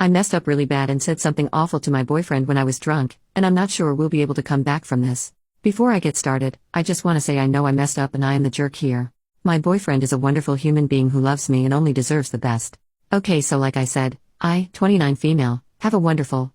I messed up really bad and said something awful to my boyfriend when I was drunk, and I'm not sure we'll be able to come back from this. Before I get started, I just want to say I know I messed up and I am the jerk here. My boyfriend is a wonderful human being who loves me and only deserves the best. Okay, so like I said, I, 29 female, have a wonderful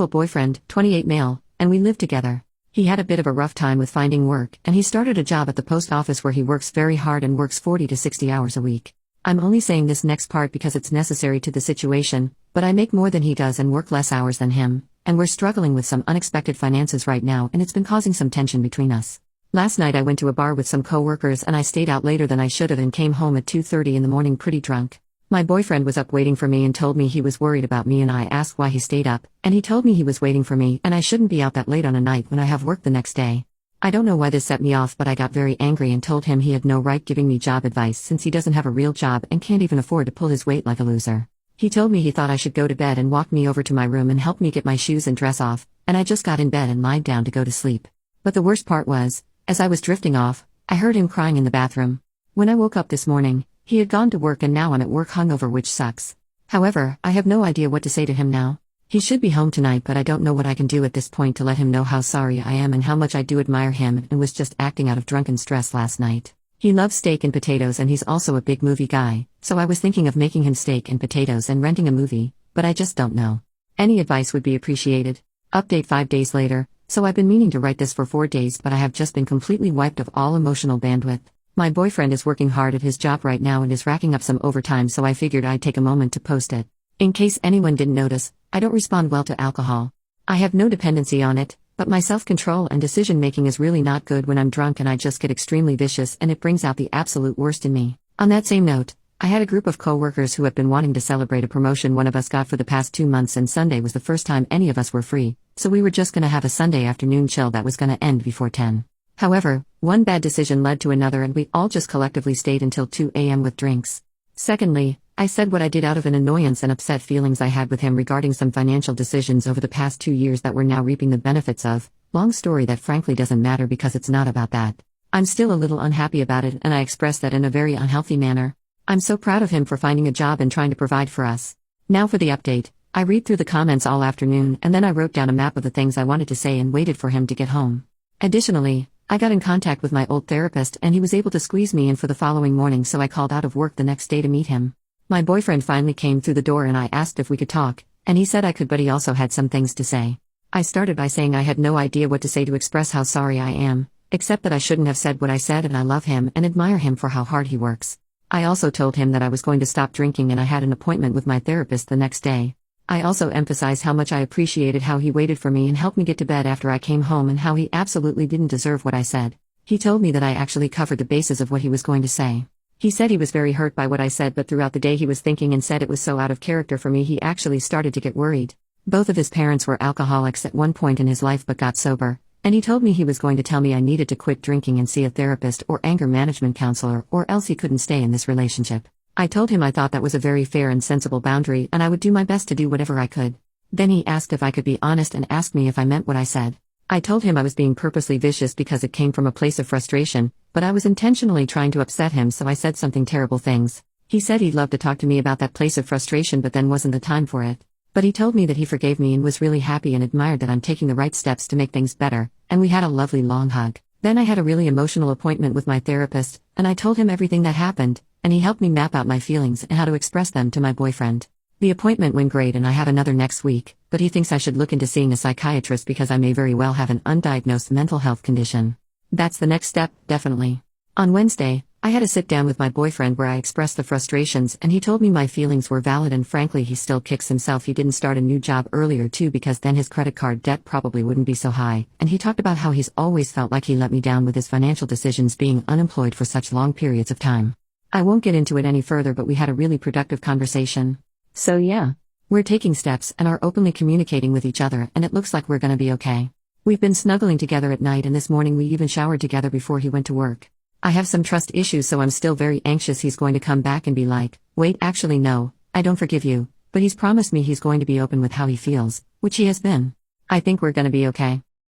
boyfriend, 28 male, and we live together. He had a bit of a rough time with finding work, and he started a job at the post office where he works very hard and works 40 to 60 hours a week. I'm only saying this next part because it's necessary to the situation, but I make more than he does and work less hours than him, and we're struggling with some unexpected finances right now and it's been causing some tension between us. Last night I went to a bar with some co-workers and I stayed out later than I should have and came home at 2:30 in the morning pretty drunk. My boyfriend was up waiting for me and told me he was worried about me and I asked why he stayed up, and he told me he was waiting for me and I shouldn't be out that late on a night when I have work the next day. I don't know why this set me off, but I got very angry and told him he had no right giving me job advice since he doesn't have a real job and can't even afford to pull his weight like a loser. He told me he thought I should go to bed and walked me over to my room and helped me get my shoes and dress off, and I just got in bed and lied down to go to sleep. But the worst part was, as I was drifting off, I heard him crying in the bathroom. When I woke up this morning, he had gone to work and now I'm at work hungover, which sucks. However, I have no idea what to say to him now. He should be home tonight, but I don't know what I can do at this point to let him know how sorry I am and how much I do admire him and was just acting out of drunken stress last night. He loves steak and potatoes and he's also a big movie guy, so I was thinking of making him steak and potatoes and renting a movie, but I just don't know. Any advice would be appreciated. Update 5 days later, so I've been meaning to write this for 4 days but I have just been completely wiped of all emotional bandwidth. My boyfriend is working hard at his job right now and is racking up some overtime, so I figured I'd take a moment to post it. In case anyone didn't notice, I don't respond well to alcohol. I have no dependency on it, but my self-control and decision-making is really not good when I'm drunk and I just get extremely vicious and it brings out the absolute worst in me. On that same note, I had a group of co-workers who have been wanting to celebrate a promotion one of us got for the past 2 months, and Sunday was the first time any of us were free, so we were just gonna have a Sunday afternoon chill that was gonna end before 10. However, one bad decision led to another and we all just collectively stayed until 2 a.m. with drinks. Secondly, I said what I did out of an annoyance and upset feelings I had with him regarding some financial decisions over the past 2 years that we're now reaping the benefits of. Long story that frankly doesn't matter because it's not about that. I'm still a little unhappy about it and I expressed that in a very unhealthy manner. I'm so proud of him for finding a job and trying to provide for us. Now for the update. I read through the comments all afternoon and then I wrote down a map of the things I wanted to say and waited for him to get home. Additionally, I got in contact with my old therapist and he was able to squeeze me in for the following morning, so I called out of work the next day to meet him. My boyfriend finally came through the door and I asked if we could talk, and he said I could, but he also had some things to say. I started by saying I had no idea what to say to express how sorry I am, except that I shouldn't have said what I said and I love him and admire him for how hard he works. I also told him that I was going to stop drinking and I had an appointment with my therapist the next day. I also emphasized how much I appreciated how he waited for me and helped me get to bed after I came home and how he absolutely didn't deserve what I said. He told me that I actually covered the bases of what he was going to say. He said he was very hurt by what I said, but throughout the day he was thinking and said it was so out of character for me he actually started to get worried. Both of his parents were alcoholics at one point in his life but got sober, and he told me he was going to tell me I needed to quit drinking and see a therapist or anger management counselor or else he couldn't stay in this relationship. I told him I thought that was a very fair and sensible boundary and I would do my best to do whatever I could. Then he asked if I could be honest and asked me if I meant what I said. I told him I was being purposely vicious because it came from a place of frustration, but I was intentionally trying to upset him, so I said something terrible things. He said he'd love to talk to me about that place of frustration but then wasn't the time for it. But he told me that he forgave me and was really happy and admired that I'm taking the right steps to make things better, and we had a lovely long hug. Then I had a really emotional appointment with my therapist, and I told him everything that happened, and he helped me map out my feelings and how to express them to my boyfriend. The appointment went great and I have another next week, but he thinks I should look into seeing a psychiatrist because I may very well have an undiagnosed mental health condition. That's the next step, definitely. On Wednesday, I had a sit down with my boyfriend where I expressed the frustrations and he told me my feelings were valid and frankly he still kicks himself he didn't start a new job earlier too because then his credit card debt probably wouldn't be so high, and he talked about how he's always felt like he let me down with his financial decisions being unemployed for such long periods of time. I won't get into it any further, but we had a really productive conversation. So yeah, we're taking steps and are openly communicating with each other and it looks like we're gonna be okay. We've been snuggling together at night and this morning we even showered together before he went to work. I have some trust issues, so I'm still very anxious he's going to come back and be like, wait, actually no, I don't forgive you, but he's promised me he's going to be open with how he feels, which he has been. I think we're gonna be okay.